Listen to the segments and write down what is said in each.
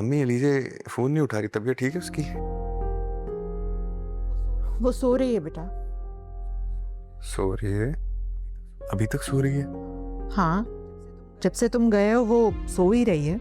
अम्मी एलिजे फोन नहीं उठा रही, तबीयत ठीक है उसकी? वो सो रही है बेटा। सो रही है? अभी तक सो रही है? हाँ, जब से तुम गए हो वो सो ही रही है।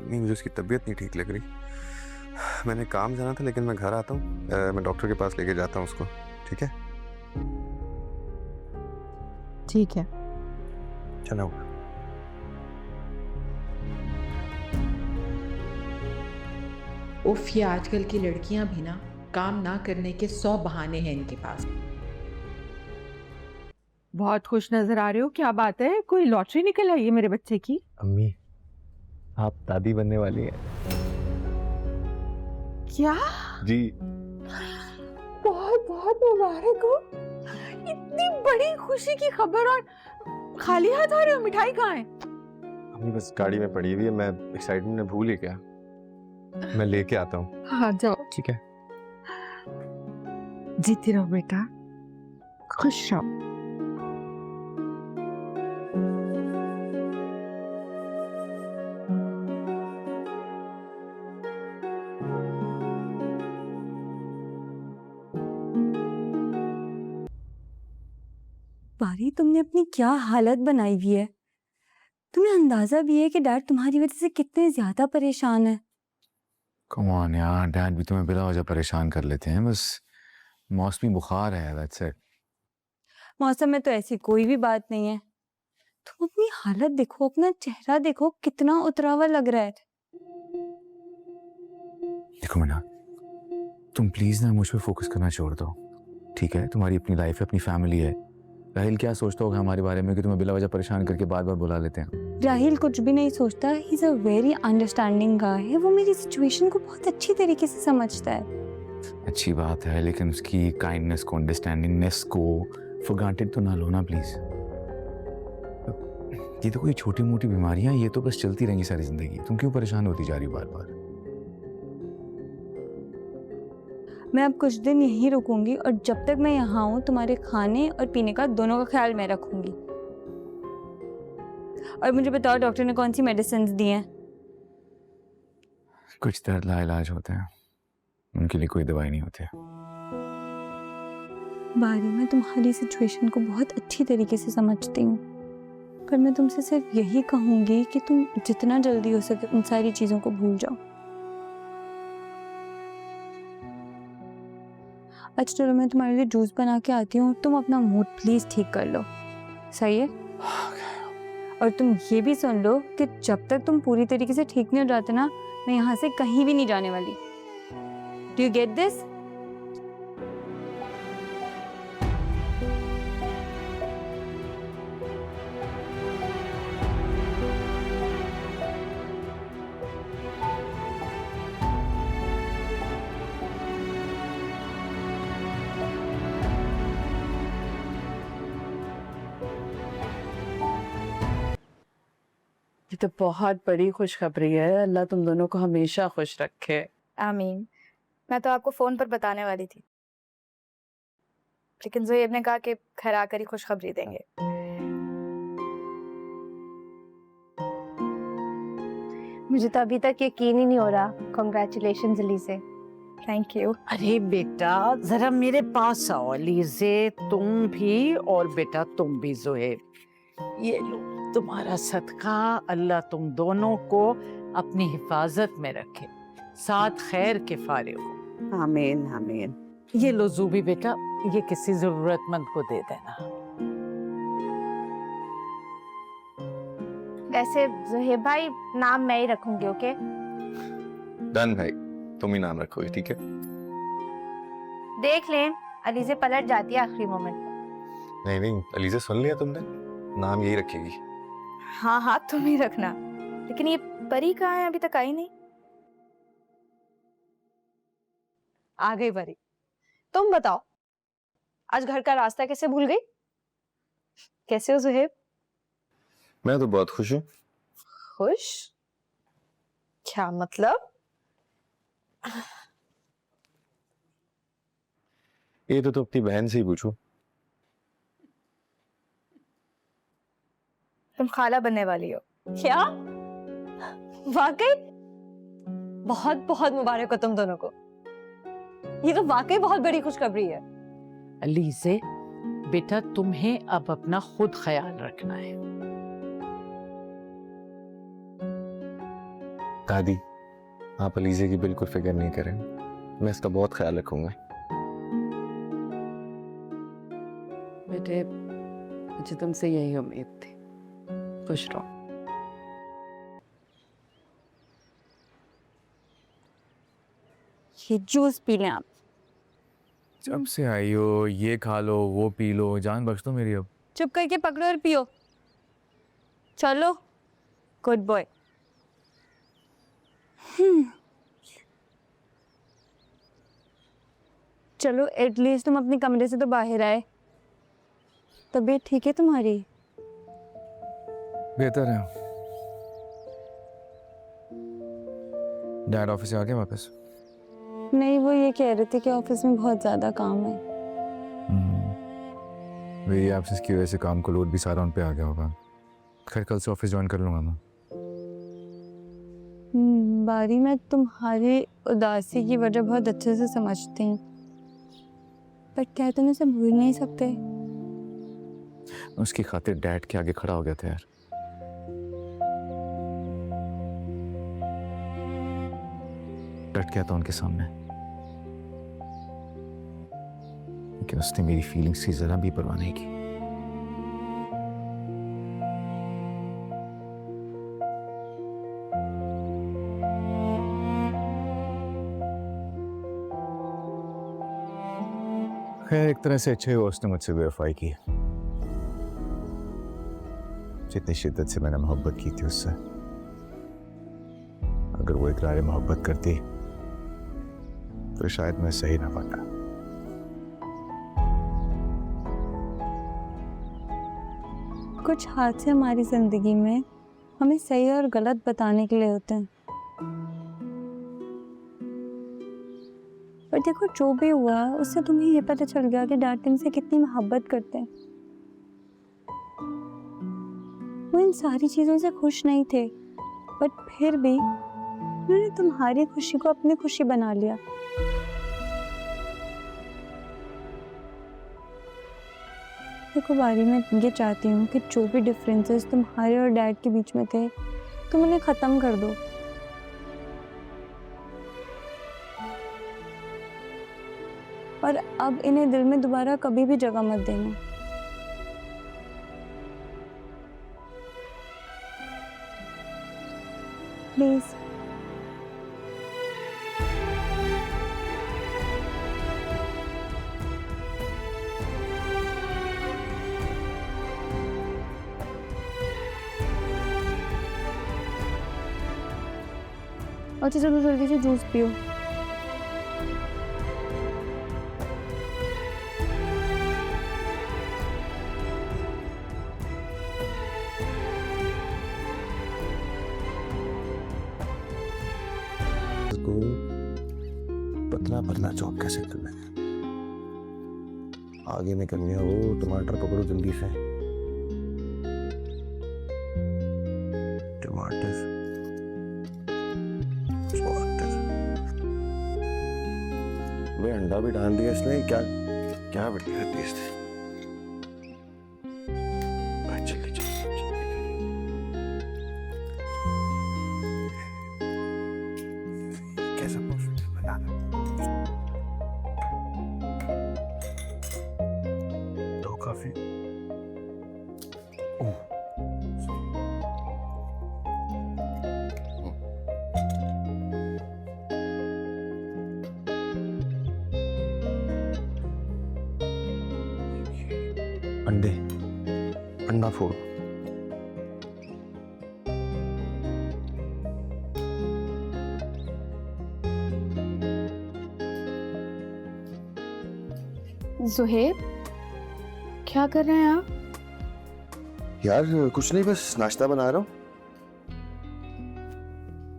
नहीं, मुझे उसकी तबीयत नहीं ठीक लग रही। मैंने काम जाना था लेकिन मैं घर आता हूँ, मैं डॉक्टर के पास लेके जाता हूँ उसको। ठीक है? ठीक है। चला हुआ। उफ, ये आजकल की लड़कियां भी ना काम ना करने के 100 बहाने हैं इनके पास। बहुत खुश नजर आ रहे हो, क्या बात है? कोई लॉटरी निकल आई है मेरे बच्चे की? अम्मी, आप दादी बनने वाली हैं। क्या? जी। बहुत बहुत मुबारक हो। इतनी बड़ी खुशी की खबर और खाली हाथ आ रहे हो? मिठाई कहाँ है? अम्मी बस गाड़ी में पड़ी हुई है, मैं एक्साइटमेंट में भूल ही गया। मैं लेके आता हूँ। हाँ जाओ। ठीक है? जीती रहो बेटा, खुश रहो। बारी, तुमने अपनी क्या हालत बनाई हुई है। तुम्हें अंदाजा भी है कि डैड तुम्हारी वजह से कितने ज्यादा परेशान है। कम ऑन यार, डैड भी तुम्हें बिला वजह परेशान कर लेते हैं। बस मौसमी बुखार है, दैट्स इट। मौसम में तो ऐसी कोई भी बात नहीं है। तुम अपनी हालत देखो, अपना चेहरा देखो, कितना उतरा हुआ लग रहा है। देखो मना, तुम प्लीज ना मुझ पे फोकस करना छोड़ दो, ठीक है? तुम्हारी अपनी लाइफ है, अपनी फैमिली है। राहिल क्या सोचता होगा हमारे बारे में कि तुम्हें बिला वजह परेशान करके बार बार बुला लेते हैं? राहिल कुछ भी नहीं सोचता, he is a very understanding guy है। वो मेरी सिचुएशन को बहुत अच्छी तरीके से समझता है। अच्छी बात है, लेकिन उसकी काइंडनेस को, अंडरस्टैंडिंगनेस को फॉर ग्रांटेड तो ना लो ना प्लीज। ये तो कोई छोटी मोटी बीमारियां, ये तो बस चलती रहेंगी सारी जिंदगी। तुम क्यों परेशान होती जा रही हो बार बार? मैं अब कुछ दिन यहीं रुकूंगी और जब तक मैं यहाँ हूँ तुम्हारे खाने और पीने का दोनों का ख्याल मैं रखूंगी। और मुझे बताओ, डॉक्टर ने कौन सी मेडिसिन दी हैं? कुछ दर्द लाइलाज होते हैं, उनके लिए कोई दवाई नहीं होती है। बारी, मैं तुम्हारी सिचुएशन को बहुत अच्छी तरीके से समझती हूँ, पर मैं तुमसे सिर्फ यही कहूंगी कि तुम जितना जल्दी हो सके उन सारी चीजों को भूल जाओ। अच्छा चलो, मैं तुम्हारे लिए जूस बना के आती हूँ, तुम अपना मूड प्लीज ठीक कर लो, सही है? और तुम ये भी सुन लो कि जब तक तुम पूरी तरीके से ठीक नहीं हो जाते ना, मैं यहाँ से कहीं भी नहीं जाने वाली। Do you get this? ये तो बहुत बड़ी खुशखबरी है। अल्लाह तुम दोनों को हमेशा खुश रखे। आमीन। मैं तो आपको फोन पर बताने वाली थी, लेकिन ज़ुहैब ने कहा कि घर आकर ही खुशखबरी देंगे। मुझे तो अभी तक यकीन ही नहीं हो रहा। कांग्रेचुलेशंस अलीज़े। Thank you. अरे बेटा जरा मेरे पास आओ अलीज़े, तुम भी और बेटा तुम भी ज़ुहैब। ये लो तुम्हारा सदका, अल्लाह तुम दोनों को अपनी हिफाजत में रखे, साथ खैर के फारिग हो। आमीन आमीन। ये लो जूबी बेटा, ये किसी जरूरतमंद को दे देना। वैसे ज़ुहैब भाई, नाम मैं ही रखूंगी, ओके? डन भाई, तुम ही नाम रखोगे, ठीक है? देख लें, अलीज़े पलट जाती है आखिरी मोमेंट। नहीं नहीं, अलीजा सुन लिया तुमने, नाम यही रखेगी। हाँ हाँ, तुम ही रखना। लेकिन ये परी कहाँ है? अभी तक आई नहीं। आ गई परी। तुम बताओ, आज घर का रास्ता कैसे भूल गई? कैसे हो ज़ुहैब? मैं तो बहुत खुश हूँ। खुश? क्या मतलब? ये तो अपनी बहन से ही पूछो। तुम खाला बनने वाली हो। क्या? वाकई बहुत बहुत मुबारक हो तुम दोनों को। ये तो वाकई बहुत बड़ी खुशखबरी है। अलीजे, बेटा तुम्हें अब अपना खुद ख्याल रखना है। दादी, आप अलीजे की बिल्कुल फिक्र नहीं करें, मैं इसका बहुत ख्याल रखूंगा। बेटे, मुझे तुमसे यही उम्मीद थी। खुश रहो। ये जूस पी लें आप। जब से आई हो ये खा लो वो पी लो, जान बख्श दो मेरी अब। चुप करके पकड़ो और पियो। चलो, गुड बॉय। चलो, एटलीस्ट तुम अपने कमरे से तो बाहर आए। तबीयत ठीक है तुम्हारी? बेहतर है। डैड ऑफिस से आ गए वापस? नहीं, वो ये कह रहे थे कि ऑफिस में बहुत ज़्यादा काम है। मेरी एब्सेंस की वजह से काम को लोड भी सारा उन पे आ गया होगा। खैर, कल से ऑफिस ज्वाइन कर लूँगा मैं। बारी, मैं तुम्हारी उदासी की वजह बहुत अच्छे से समझती हूँ, पर क्या तुम इसे भूल नहीं सकते? उसकी खातिर डैड के आगे खड़ा हो गया था यार। डट गया था उनके सामने, लेकिन उसने मेरी फीलिंग्स की जरा भी परवाह नहीं की। खैर, एक तरह से अच्छे हुआ उसने मुझसे बेवफाई की। जितनी शिद्दत से मैंने मोहब्बत की थी उससे, अगर वो इकरार मोहब्बत करती तो शायद मैं सही ना पाता। कुछ हादसे हमारी जिंदगी में हमें सही और गलत बताने के लिए होते हैं, पर देखो जो भी हुआ उससे तुम्हें ये पता चल गया कि डैड तुमसे कितनी मोहब्बत करते हैं। वो इन सारी चीजों से खुश नहीं थे, बट फिर भी उन्होंने तुम्हारी खुशी को अपनी खुशी बना लिया। देखो बारी, मैं ये चाहती हूँ कि जो भी डिफरेंसेस तुम्हारे और डैड के बीच में थे, तुम उन्हें खत्म कर दो। और अब इन्हें दिल में दोबारा कभी भी जगह मत देना। प्लीज। अच्छा चलो जल्दी से जूस पियो। पतला पतला चॉप कैसे करना है? आगे में करनी है वो। टमाटर पकड़ो जल्दी से। टमाटर वे अंडा भी डाल दिया इसने। क्या क्या बढ़िया टेस्ट है। जल्दी जल्दी कैसा बना दो काफी। अंडे, अंडा फोड़। ज़ुहैब, क्या कर रहे हैं आप? यार कुछ नहीं, बस नाश्ता बना रहा हूँ।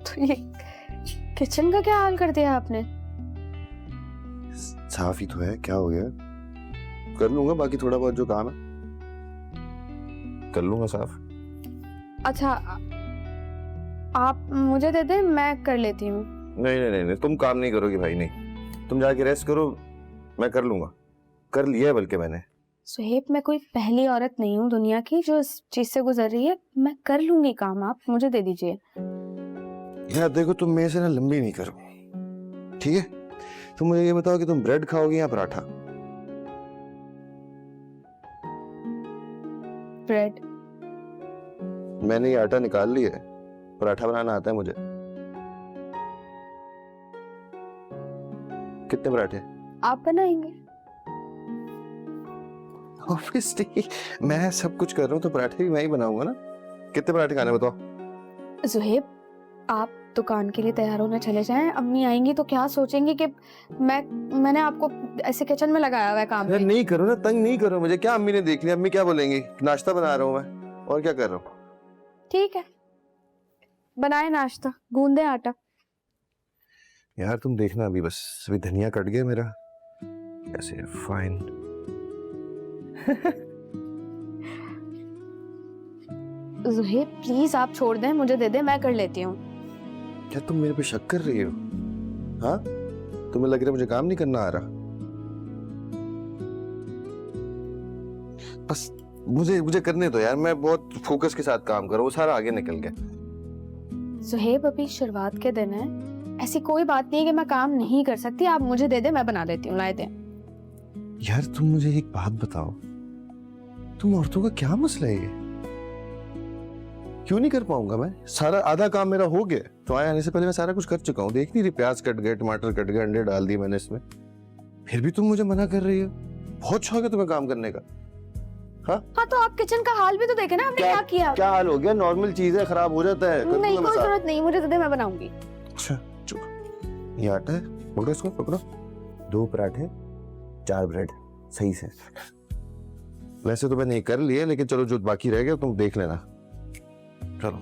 तो ये किचन का क्या हाल कर दिया आपने? साफ ही तो है, क्या हो गया? कर लूंगा, बाकी थोड़ा बहुत जो काम है कर लूंगा साफ। अच्छा, आप मुझे दे दे, मैं कर लेती हूँ। नहीं नहीं नहीं नहीं, तुम काम नहीं करोगी भाई, नहीं। तुम जाके रेस्ट करो, मैं कर लूंगा। कर लिया है बल्कि मैंने। सुहेब, मैं कोई पहली औरत नहीं हूँ दुनिया की जो इस चीज से गुजर रही है। मैं कर लूंगी काम, आप मुझे दे दीजिए। यार देखो, तुम मेरे से ना लंबी नहीं करो, ठीक है? तुम मुझे ये बताओ कि तुम ब्रेड खाओगी या पराठा? ब्रेड। मैंने ये आटा निकाल लिया है, पराठा बनाना आता है मुझे। कितने पराठे? आप बनाएंगे? ऑब्वियसली, मैं सब कुछ कर रहा हूँ तो पराठे भी मैं ही बनाऊंगा ना। कितने पराठे खाने बताओ? सुहेब, आप दुकान के लिए तैयार होने चले जाएं। अम्मी आएंगी तो क्या सोचेंगी कि मैंने आपको ऐसे किचन में लगाया हुआ है काम यार पे। नहीं करो ना, तंग नहीं करो मुझे। क्या अम्मी ने देख लिया? अम्मी क्या बोलेंगी? नाश्ता बना रहा हूँ मैं, और क्या कर रहा हूँ। ठीक है, बनाए नाश्ता, गूंदे आटा। यार तुम देखना, अभी बस अभी धनिया कट गया मेरा, कैसे फाइन। सुहेब प्लीज आप छोड़ दें, मुझे दे दे, मैं कर लेती हूँ। क्या तुम मेरे पे शक कर रही हो? हाँ, तुम्हें लग रहा है मुझे काम नहीं करना आ रहा? बस मुझे मुझे करने दो यार, मैं बहुत फोकस के साथ काम कर रहा हूँ, वो सारा आगे निकल गया। सुहेब, अभी शुरुआत के दिन है, ऐसी कोई बात नहीं है कि मैं काम नहीं कर सकती। आप मुझे दे दे, मैं बना देती हूँ, लाए दे। यार तुम मुझे एक बात बताओ, तुम औरतों का क्या मसला है? ये क्यों नहीं कर पाऊंगा मैं? सारा आधा काम मेरा हो गया, तो आने से पहले मैं सारा कुछ कर चुका हूँ। देख नहीं रही, प्याज कट गए, टमाटर कट गए, अंडे डाल दिए मैंने इसमें, फिर भी तुम मुझे मना कर रही हो। बहुत शौक है तुम्हें काम करने का। हाँ तो आप किचन का हाल भी तो देखे ना, हमने क्या किया। क्या हाल हो गया? नॉर्मल चीज है, खराब हो जाता है। नहीं, कोई जरूरत नहीं, मुझे दे दे, मैं बनाऊंगी। अच्छा चुप, ये आटा है, पकड़ो इसको, पकड़ो। 2 पराठे, 4 ब्रेड, सही से। वैसे तो मैंने ये कर लिया, लेकिन चलो जो बाकी रह गया तुम देख लेना। चलो